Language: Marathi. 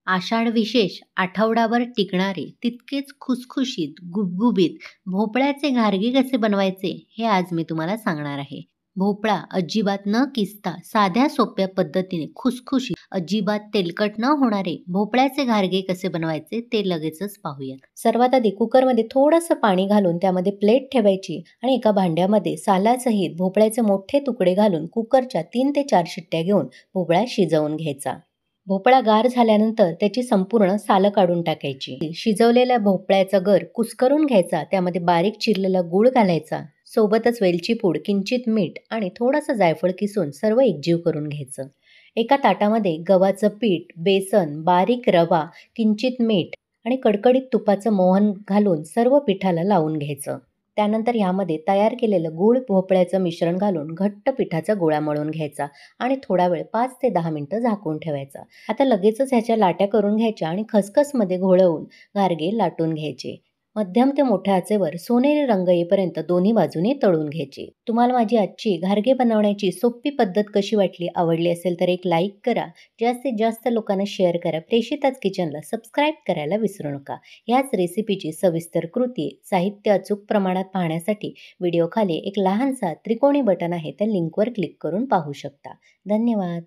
आषाढ विशेष आठवडाभर टिकणारे तितकेच खुसखुशीत, गुबगुबीत भोपळ्याचे घारगे कसे बनवायचे हे आज मी तुम्हाला सांगणार आहे. भोपळा अजिबात न किसता साध्या सोप्या पद्धतीने खुसखुशीत, अजिबात तेलकट न होणारे भोपळ्याचे घारगे कसे बनवायचे ते लगेचच पाहूयात. सर्वात आधी कुकरमध्ये थोडंसं पाणी घालून त्यामध्ये प्लेट ठेवायची आणि एका भांड्यामध्ये सालासहित भोपळ्याचे मोठे तुकडे घालून कुकरच्या 3 ते 4 शिट्ट्या घेऊन भोपळा शिजवून घ्यायचा. भोपळा गार झाल्यानंतर त्याची संपूर्ण सालं काढून टाकायची. शिजवलेल्या भोपळ्याचा गर कुस्करून घ्यायचा, त्यामध्ये बारीक चिरलेला गूळ घालायचा, सोबतच वेलची पूड, किंचित मीठ आणि थोडंसं जायफळ किसून सर्व एकजीव करून घ्यायचं. एका ताटामध्ये गव्हाचं पीठ, बेसन, बारीक रवा, किंचित मीठ आणि कडकडीत तुपाचं मोहन घालून सर्व पिठाला लावून घ्यायचं. त्यानंतर ह्यामध्ये तयार केलेलं गूळ भोपळ्याचं मिश्रण घालून घट्ट पिठाचा गोळा मळून घ्यायचा आणि थोडा वेळ 5 ते 10 मिनिटं झाकून ठेवायचा. आता लगेचच ह्याच्या लाट्या करून घ्यायच्या आणि खसखसमध्ये घोळवून गारगे लाटून घ्यायचे. मध्यम ते मोठ्या आचेवर सोनेरी रंग येईपर्यंत दोन्ही बाजूने तळून घ्यायचे. तुम्हाला माझी आजची घारगे बनवण्याची सोपी पद्धत कशी वाटली, आवडली असेल तर एक लाईक करा, जास्तीत जास्त लोकांना शेअर करा. प्रेषिताच किचनला सबस्क्राईब करायला विसरू नका. ह्याच रेसिपीची सविस्तर कृती, साहित्य अचूक प्रमाणात पाहण्यासाठी व्हिडिओ खाली एक लहानसा त्रिकोणी बटन आहे, त्या लिंकवर क्लिक करून पाहू शकता. धन्यवाद.